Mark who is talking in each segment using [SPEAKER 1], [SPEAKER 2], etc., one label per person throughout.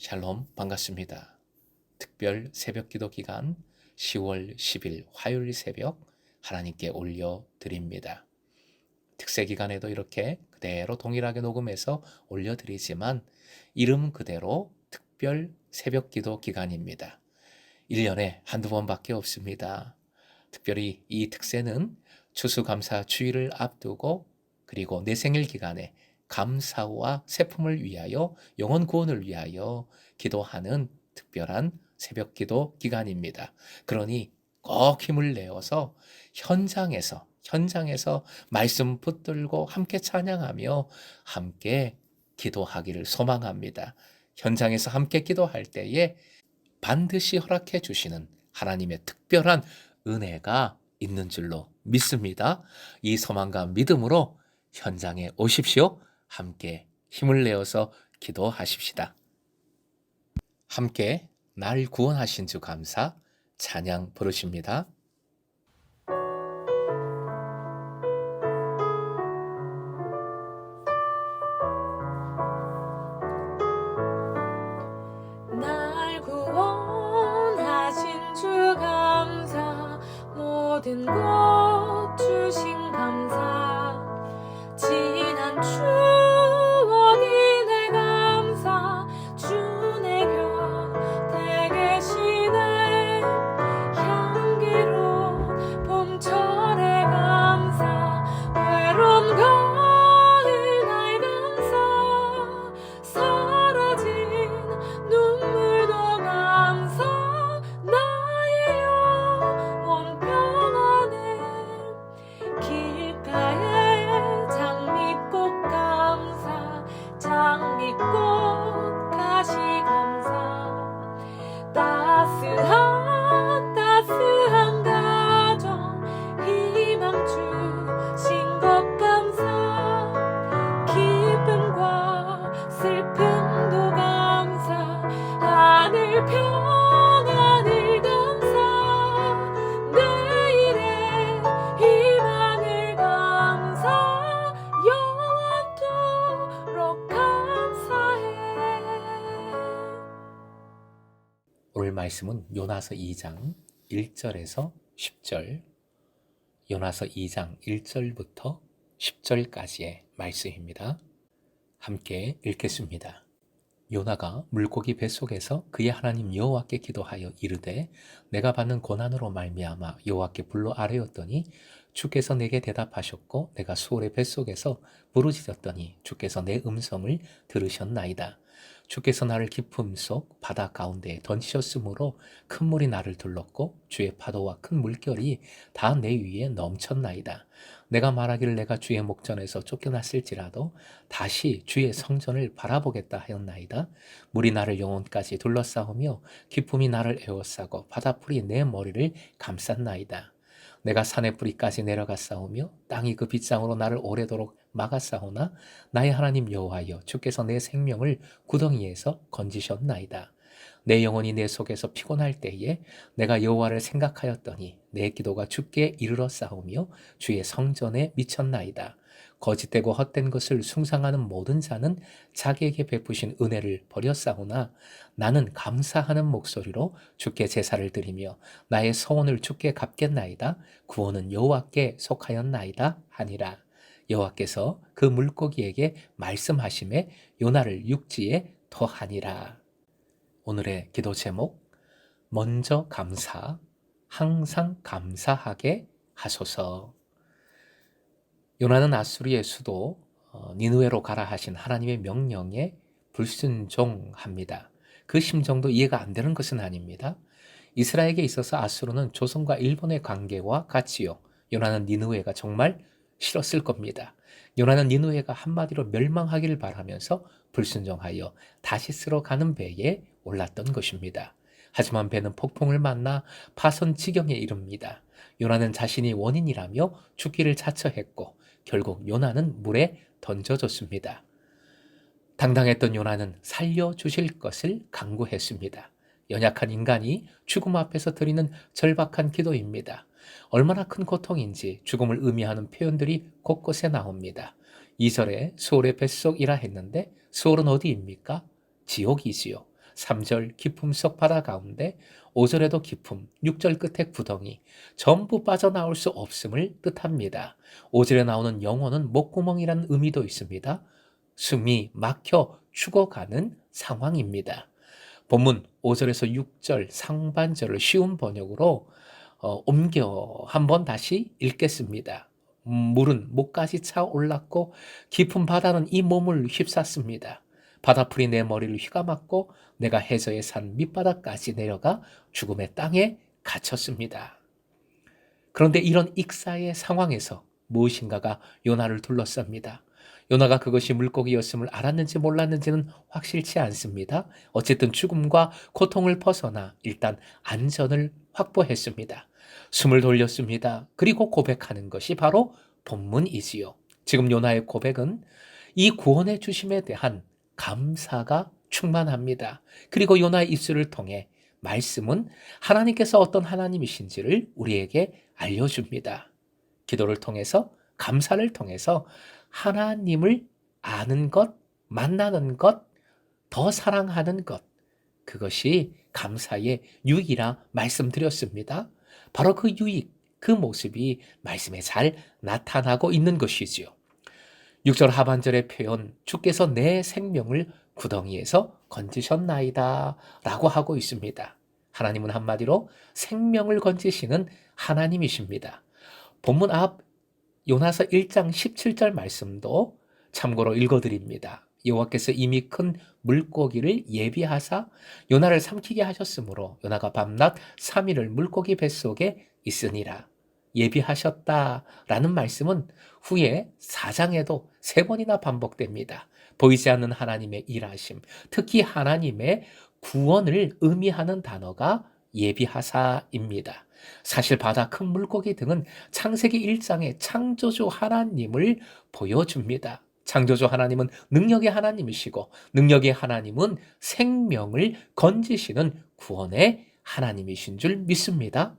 [SPEAKER 1] 샬롬 반갑습니다. 특별 새벽기도 기간 10월 10일 화요일 새벽 하나님께 올려드립니다. 특세 기간에도 이렇게 그대로 동일하게 녹음해서 올려드리지만 이름 그대로 특별 새벽기도 기간입니다. 1년에 한두 번밖에 없습니다. 특별히 이 특세는 추수감사 주일을 앞두고 그리고 내 생일 기간에 감사와 세품을 위하여 영혼 구원을 위하여 기도하는 특별한 새벽기도 기간입니다. 그러니 꼭 힘을 내어서 현장에서 말씀 붙들고 함께 찬양하며 함께 기도하기를 소망합니다. 현장에서 함께 기도할 때에 반드시 허락해 주시는 하나님의 특별한 은혜가 있는 줄로 믿습니다. 이 소망과 믿음으로 현장에 오십시오. 함께 힘을 내어서 기도하십시다. 함께 날 구원하신 주 감사 찬양 부르십니다.
[SPEAKER 2] 날 구원하신 주 감사 모든 것 주신 감사 지난 추억이 내 감사 주 내 곁에 계시네 향기로운 봄철의 감사 외로운 가을 날 감사 사라진 눈물도 감사 나의 영혼 평안에 길가에 장미꽃 감사 장미꽃 가시 감사 따스한 가정 희망 주신 것 감사 기쁨과 슬픔도 감사 하늘 평안을 감사 내일의 희망을 감사 영원토록 감사해.
[SPEAKER 1] 오늘 말씀은 요나서 2장 1절에서 10절, 요나서 2장 1절부터 10절까지의 말씀입니다. 함께 읽겠습니다. 요나가 물고기 뱃속에서 그의 하나님 여호와께 기도하여 이르되 내가 받는 고난으로 말미암아 여호와께 불러 아뢰었더니 주께서 내게 대답하셨고 내가 수월의 뱃속에서 부르짖었더니 주께서 내 음성을 들으셨나이다. 주께서 나를 깊음 속 바다 가운데에 던지셨으므로 큰 물이 나를 둘렀고 주의 파도와 큰 물결이 다 내 위에 넘쳤나이다. 내가 말하기를 내가 주의 목전에서 쫓겨났을지라도 다시 주의 성전을 바라보겠다 하였나이다. 물이 나를 영혼까지 둘러싸우며 기품이 나를 에워싸고 바다풀이 내 머리를 감쌌나이다. 내가 산의 뿌리까지 내려갔사오며 땅이 그 빗장으로 나를 오래도록 막았사오나 나의 하나님 여호와여 주께서 내 생명을 구덩이에서 건지셨나이다. 내 영혼이 내 속에서 피곤할 때에 내가 여호와를 생각하였더니 내 기도가 주께 이르렀사오며 주의 성전에 미쳤나이다. 거짓되고 헛된 것을 숭상하는 모든 자는 자기에게 베푸신 은혜를 버렸사오나 나는 감사하는 목소리로 주께 제사를 드리며 나의 서원을 주께 갚겠나이다. 구원은 여호와께 속하였나이다 하니라. 여호와께서 그 물고기에게 말씀하심에 요나를 육지에 더하니라. 오늘의 기도 제목, 먼저 감사, 항상 감사하게 하소서. 요나는 아수리의 수도 니느웨로 가라 하신 하나님의 명령에 불순종합니다. 그 심정도 이해가 안 되는 것은 아닙니다. 이스라엘에게 있어서 아수르는 조선과 일본의 관계와 같지요. 요나는 니느웨가 정말 싫었을 겁니다. 요나는 니느웨가 한마디로 멸망하기를 바라면서 불순종하여 다시스로 가는 배에 올랐던 것입니다. 하지만 배는 폭풍을 만나 파선 지경에 이릅니다. 요나는 자신이 원인이라며 죽기를 자처했고 결국 요나는 물에 던져졌습니다. 당당했던 요나는 살려주실 것을 간구했습니다. 연약한 인간이 죽음 앞에서 드리는 절박한 기도입니다. 얼마나 큰 고통인지 죽음을 의미하는 표현들이 곳곳에 나옵니다. 2절에 수월의 뱃속이라 했는데 수월은 어디입니까? 지옥이지요. 3절 기품 속 바다 가운데 5절에도 기품, 6절 끝에 구덩이 전부 빠져나올 수 없음을 뜻합니다. 5절에 나오는 영혼은 목구멍이라는 의미도 있습니다. 숨이 막혀 죽어가는 상황입니다. 본문 5절에서 6절 상반절을 쉬운 번역으로 옮겨 한번 다시 읽겠습니다. 물은 목까지 차 올랐고 깊은 바다는 이 몸을 휩쌌습니다. 바다풀이 내 머리를 휘감았고 내가 해저의 산 밑바닥까지 내려가 죽음의 땅에 갇혔습니다. 그런데 이런 익사의 상황에서 무엇인가가 요나를 둘러쌉니다. 요나가 그것이 물고기였음을 알았는지 몰랐는지는 확실치 않습니다. 어쨌든 죽음과 고통을 벗어나 일단 안전을 확보했습니다. 숨을 돌렸습니다. 그리고 고백하는 것이 바로 본문이지요. 지금 요나의 고백은 이 구원의 주심에 대한 감사가 충만합니다. 그리고 요나의 입술을 통해 말씀은 하나님께서 어떤 하나님이신지를 우리에게 알려줍니다. 기도를 통해서, 감사를 통해서 하나님을 아는 것, 만나는 것, 더 사랑하는 것, 그것이 감사의 유익이라 말씀드렸습니다. 바로 그 유익, 그 모습이 말씀에 잘 나타나고 있는 것이지요. 6절 하반절의 표현, 주께서 내 생명을 구덩이에서 건지셨나이다 라고 하고 있습니다. 하나님은 한마디로 생명을 건지시는 하나님이십니다. 본문 앞 요나서 1장 17절 말씀도 참고로 읽어드립니다. 여호와께서 이미 큰 물고기를 예비하사 요나를 삼키게 하셨으므로 요나가 밤낮 3일을 물고기 뱃속에 있으니라. 예비하셨다라는 말씀은 후에 4장에도 3번이나 반복됩니다. 보이지 않는 하나님의 일하심, 특히 하나님의 구원을 의미하는 단어가 예비하사입니다. 사실 바다, 큰 물고기 등은 창세기 1장의 창조주 하나님을 보여줍니다. 창조주 하나님은 능력의 하나님이시고 능력의 하나님은 생명을 건지시는 구원의 하나님이신 줄 믿습니다.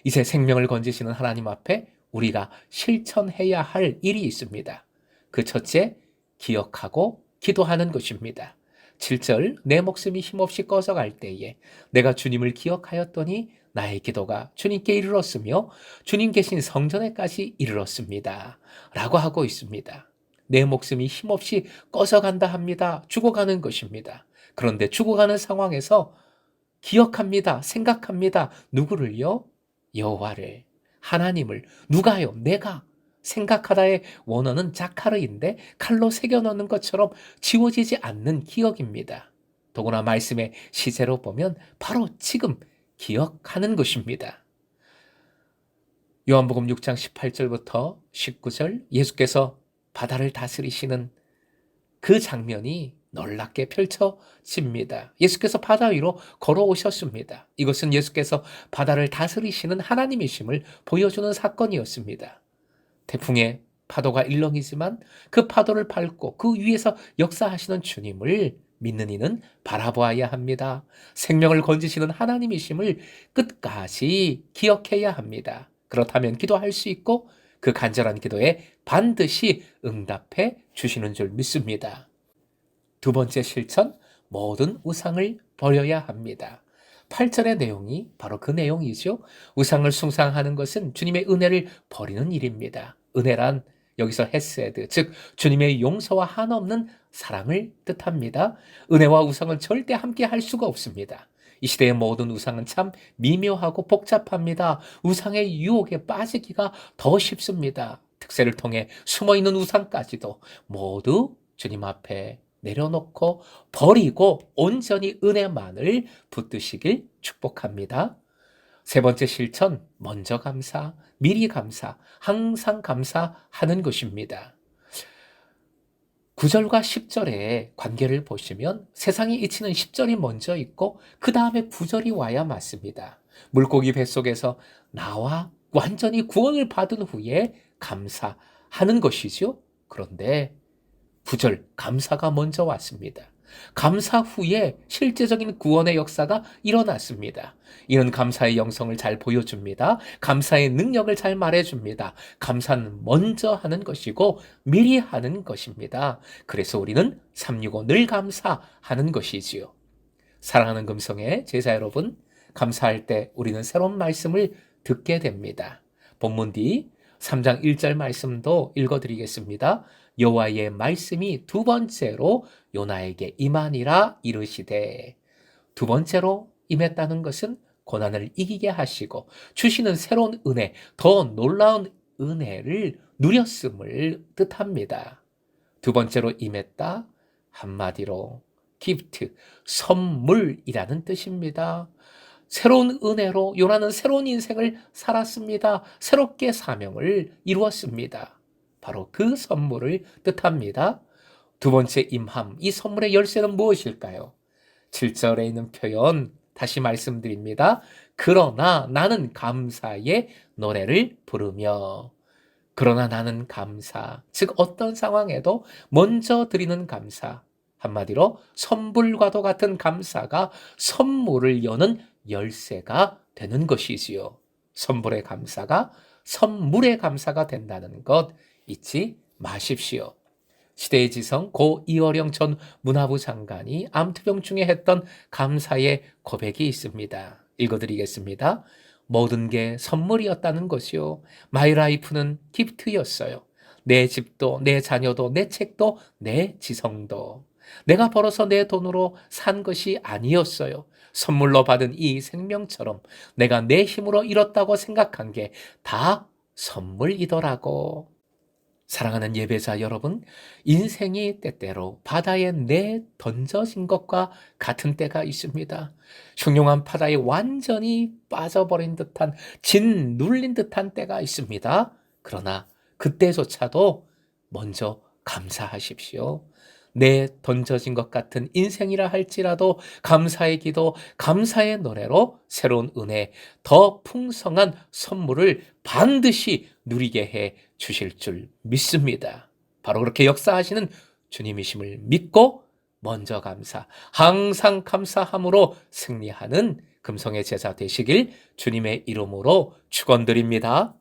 [SPEAKER 1] 이제 생명을 건지시는 하나님 앞에 우리가 실천해야 할 일이 있습니다. 그 첫째, 기억하고 기도하는 것입니다. 7절, 내 목숨이 힘없이 꺼져갈 때에 내가 주님을 기억하였더니 나의 기도가 주님께 이르렀으며 주님 계신 성전에까지 이르렀습니다. 라고 하고 있습니다. 내 목숨이 힘없이 꺼져간다 합니다. 죽어가는 것입니다. 그런데 죽어가는 상황에서 기억합니다. 생각합니다. 누구를요? 여호와를, 하나님을. 누가요? 내가. 생각하다의 원어는 자카르인데 칼로 새겨넣는 것처럼 지워지지 않는 기억입니다. 더구나 말씀의 시제로 보면 바로 지금 기억하는 것입니다. 요한복음 6장 18절부터 19절 예수께서 바다를 다스리시는 그 장면이 놀랍게 펼쳐집니다. 예수께서 바다 위로 걸어오셨습니다. 이것은 예수께서 바다를 다스리시는 하나님이심을 보여주는 사건이었습니다. 태풍의 파도가 일렁이지만 그 파도를 밟고 그 위에서 역사하시는 주님을 믿는 이는 바라보아야 합니다. 생명을 건지시는 하나님이심을 끝까지 기억해야 합니다. 그렇다면 기도할 수 있고 그 간절한 기도에 반드시 응답해 주시는 줄 믿습니다. 두 번째 실천, 모든 우상을 버려야 합니다. 8절의 내용이 바로 그 내용이죠. 우상을 숭상하는 것은 주님의 은혜를 버리는 일입니다. 은혜란 여기서 헤세드, 즉 주님의 용서와 한없는 사랑을 뜻합니다. 은혜와 우상은 절대 함께 할 수가 없습니다. 이 시대의 모든 우상은 참 미묘하고 복잡합니다. 우상의 유혹에 빠지기가 더 쉽습니다. 특세를 통해 숨어있는 우상까지도 모두 주님 앞에 내려놓고 버리고 온전히 은혜만을 붙드시길 축복합니다. 세 번째 실천, 먼저 감사, 미리 감사, 항상 감사하는 것입니다. 9절과 10절의 관계를 보시면 세상이 이치는 10절이 먼저 있고 그 다음에 9절이 와야 맞습니다. 물고기 뱃속에서 나와 완전히 구원을 받은 후에 감사하는 것이죠. 그런데 9절 감사가 먼저 왔습니다. 감사 후에 실제적인 구원의 역사가 일어났습니다. 이는 감사의 영성을 잘 보여줍니다. 감사의 능력을 잘 말해줍니다. 감사는 먼저 하는 것이고 미리 하는 것입니다. 그래서 우리는 365 늘 감사하는 것이지요. 사랑하는 금성의 제자 여러분, 감사할 때 우리는 새로운 말씀을 듣게 됩니다. 본문 뒤 3장 1절 말씀도 읽어드리겠습니다. 여호와의 말씀이 두 번째로 요나에게 임하니라 이르시되, 두 번째로 임했다는 것은 고난을 이기게 하시고 주시는 새로운 은혜, 더 놀라운 은혜를 누렸음을 뜻합니다. 두 번째로 임했다, 한마디로 기프트, 선물이라는 뜻입니다. 새로운 은혜로 요나는 새로운 인생을 살았습니다. 새롭게 사명을 이루었습니다. 바로 그 선물을 뜻합니다. 두 번째 임함, 이 선물의 열쇠는 무엇일까요? 7절에 있는 표현 다시 말씀드립니다. 그러나 나는 감사의 노래를 부르며, 그러나 나는 감사, 즉 어떤 상황에도 먼저 드리는 감사, 한마디로 선불과도 같은 감사가 선물을 여는 열쇠가 되는 것이지요. 선불의 감사가 선물의 감사가 된다는 것 잊지 마십시오. 시대의 지성 고 이어령 전 문화부 장관이 암투병 중에 했던 감사의 고백이 있습니다. 읽어드리겠습니다. 모든 게 선물이었다는 것이요. 마이 라이프는 기프트였어요. 내 집도, 내 자녀도, 내 책도, 내 지성도. 내가 벌어서 내 돈으로 산 것이 아니었어요. 선물로 받은 이 생명처럼 내가 내 힘으로 잃었다고 생각한 게 다 선물이더라고. 사랑하는 예배자 여러분, 인생이 때때로 바다에 내던져진 것과 같은 때가 있습니다. 흉흉한 바다에 완전히 빠져버린 듯한, 짓눌린 듯한 때가 있습니다. 그러나 그때조차도 먼저 감사하십시오. 내던져진 것 같은 인생이라 할지라도 감사의 기도, 감사의 노래로 새로운 은혜, 더 풍성한 선물을 반드시 누리게 해 주실 줄 믿습니다. 바로 그렇게 역사하시는 주님이심을 믿고 먼저 감사, 항상 감사함으로 승리하는 금성의 제자 되시길 주님의 이름으로 축원드립니다.